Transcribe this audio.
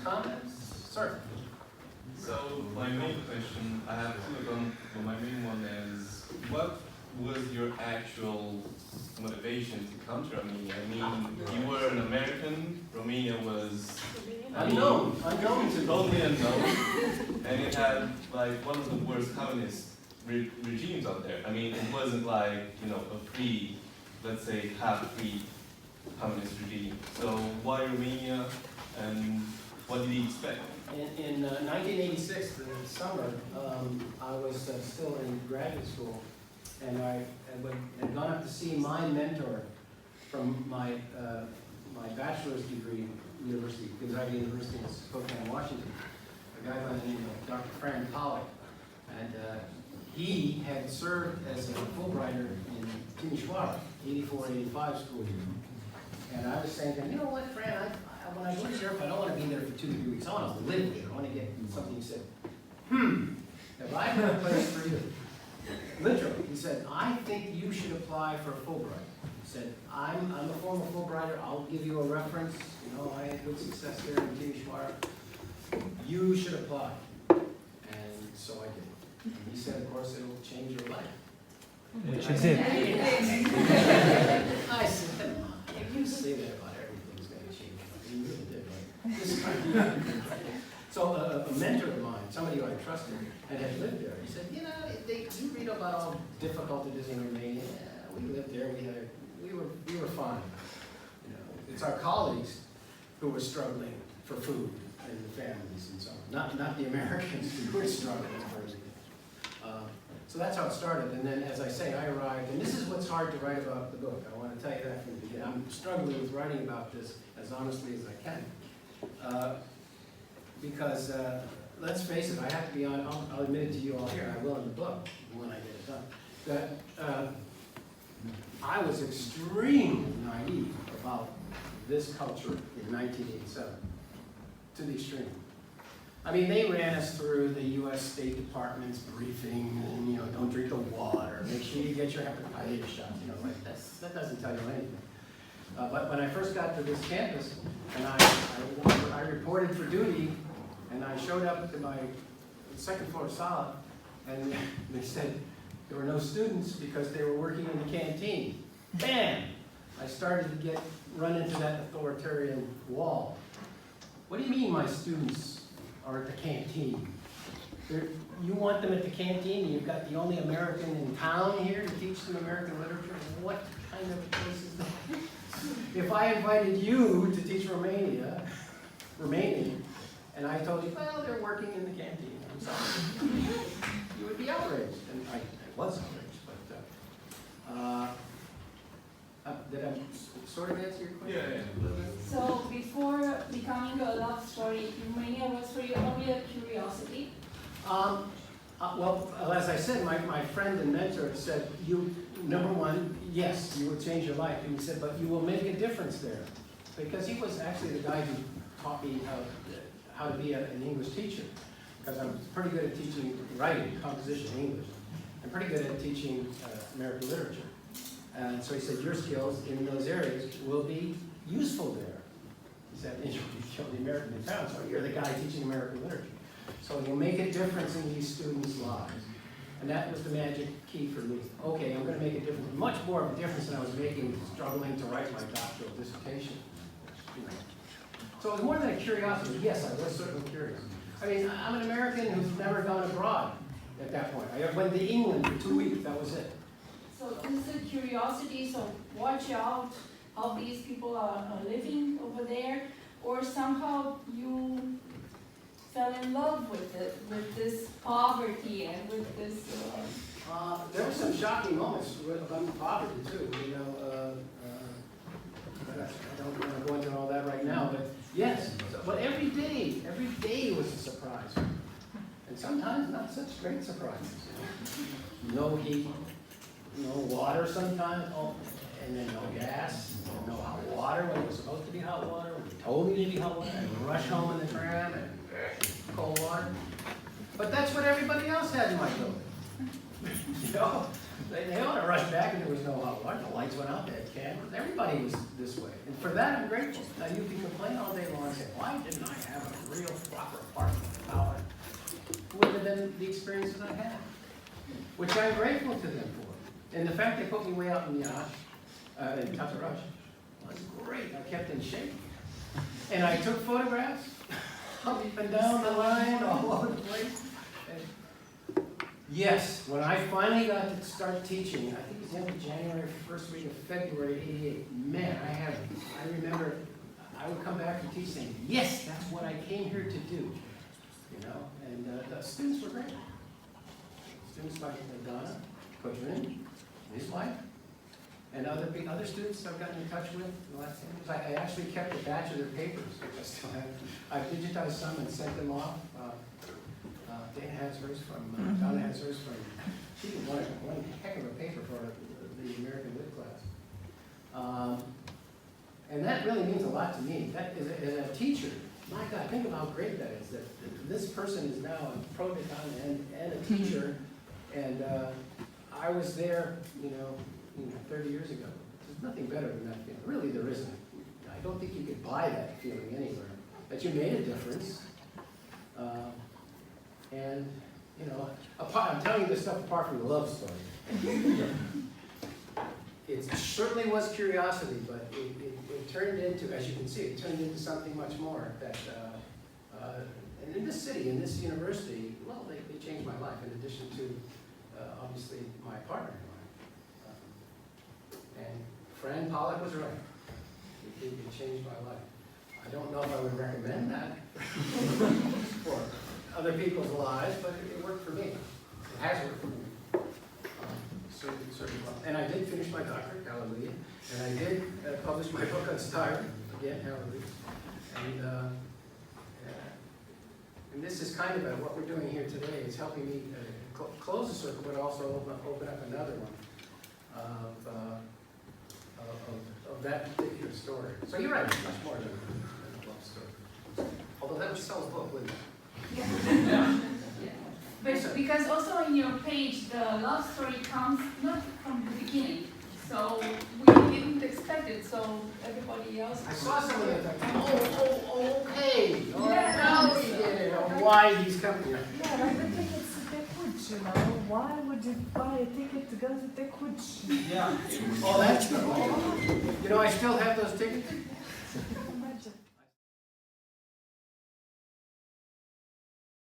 comments? Sir? So my main question, I have two of them, but my main one is, what was your actual motivation to come to Romania? I mean, you were an American, Romania was Unknown to totally unknown, and it had like one of the worst communist regimes out there. I mean, it wasn't like, you know, a free, let's say half-free communist regime. So why Romania, and what did you expect? In 1986, in the summer, I was still in graduate school, and I had gone up to see my mentor from my bachelor's degree, Gonzaga University in Spokane, Washington, a guy by the name of Dr. Fran Pollock. And he had served as a Fulbrighter in Timișoara, 84-85 school year. And I was saying to him, you know what, Fran, when I go to Europe, I don't want to be there for 2 to 3 weeks. I want to live there. I want to get something. He said, have I got a place for you? Literally, he said, I think you should apply for a Fulbright. He said, I'm a former Fulbrighter. I'll give you a reference. You know, I had good success there in Timișoara. You should apply. And so I did. And he said, of course, it'll change your life. Which it did. I said, if you say that about everything's going to change, you really did, right? This time, so a mentor of mine, somebody who I trusted and had lived there, he said, you know, you read about all difficulties in Romania. Yeah, we lived there. We were fine. You know, it's our colleagues who were struggling for food and the families and so on. Not the Americans who were struggling for everything. So that's how it started. And then, as I say, I arrived, and this is what's hard to write about the book. I want to tell you that from the beginning. I'm struggling with writing about this as honestly as I can. Because, let's face it, I have to be on, I'll admit it to you all here, I will in the book when I get it done, that I was extremely naive about this culture in 1987, to the extreme. I mean, they ran us through the U.S. State Department's briefing, and, you know, don't drink the water, make sure you get your hepatitis shot, you know, like that doesn't tell you anything. But when I first got to this campus, and I reported for duty, and I showed up to my second floor sala, and they said there were no students because they were working in the canteen. Bam! I started to run into that authoritarian wall. What do you mean my students are at the canteen? You want them at the canteen, and you've got the only American in town here to teach them American literature? What kind of place is that? If I invited you to teach Romanian, and I told you, well, they're working in the canteen, I'm sorry, you would be outraged. And I was outraged, but did I sort of answer your question? Yeah. So before becoming a love story, Romania was for you only a curiosity? Well, as I said, my friend and mentor said, number one, yes, you will change your life. And he said, but you will make a difference there. Because he was actually the guy who taught me how to be an English teacher. Because I'm pretty good at teaching writing, composition, English. I'm pretty good at teaching American literature. And so he said, your skills in those areas will be useful there. He said, and you'll be the American in town, so you're the guy teaching American literature. So you'll make a difference in these students' lives. And that was the magic key for me. Okay, I'm going to make a difference, much more of a difference than I was making struggling to write my doctoral dissertation. You know. So it was more than a curiosity. Yes, I was certainly curious. I mean, I'm an American who's never gone abroad at that point. I went to England for 2 weeks, that was it. So this is a curiosity, so watch out how these people are living over there, or somehow you fell in love with it, with this poverty and with this... There were some shocking moments about poverty too, you know. I don't want to go into all that right now, but yes. But every day was a surprise. And sometimes not such great surprises. No heat, no water sometimes, and then no gas, no hot water when it was supposed to be hot water, when they told me to be hot water, and rush home in the tram, and cold water. But that's what everybody else had in my building. You know? They ought to rush back and there was no hot water, the lights went out, they had cameras, everybody was this way. And for that, I'm grateful. Now, you can complain all day long and say, why didn't I have a real proper apartment power? It would have been the experience that I had, which I'm grateful to them for. And the fact they put me way out in Iasi, in Hadaller, was great. I kept in shape. And I took photographs up and down the line, all over the place. And yes, when I finally got to start teaching, I think it was the end of January, first week of February '88, man, I remember I would come back and teach saying, yes, that's what I came here to do. You know, and the students were great. Students like Donna, Coach Rin, his wife, and other students I've gotten in touch with in the last 10 years. I actually kept a batch of their papers, which I still have. I've digitized some and sent them off. Dana has hers from, Donna has hers from, she did one heck of a paper for the American Lit class. And that really means a lot to me. That is, as a teacher, my God, think of how great that is, that this person is now a pro decon and a teacher, and I was there, 30 years ago. There's nothing better than that feeling. Really, there isn't. I don't think you could buy that feeling anywhere. That you made a difference. And, I'm telling you this stuff apart from the love story. It certainly was curiosity, but it turned into, as you can see, it turned into something much more that, and in this city, in this university, well, they changed my life in addition to, obviously, my partner in life. And Fran Pollock was right. It changed my life. I don't know if I would recommend that for other people's lives, but it worked for me. It has worked for me. Certainly well. And I did finish my doctorate, hallelujah. And I did publish my book on style, again, hallelujah. And this is kind of what we're doing here today. It's helping me close the circle, but also open up another one of that particular story. So you're right, it's much more than a love story. Although that would sell a book, wouldn't it? Yeah. But because also in your page, the love story comes not from the beginning. So we didn't expect it, so everybody else... I saw someone that's like, okay. Oh, Yeah. now we get it. Why he's coming here. Yeah, like the tickets to Tequich, Why would you buy a ticket to go to Tequich? Yeah. Oh, that's good. I still have those tickets.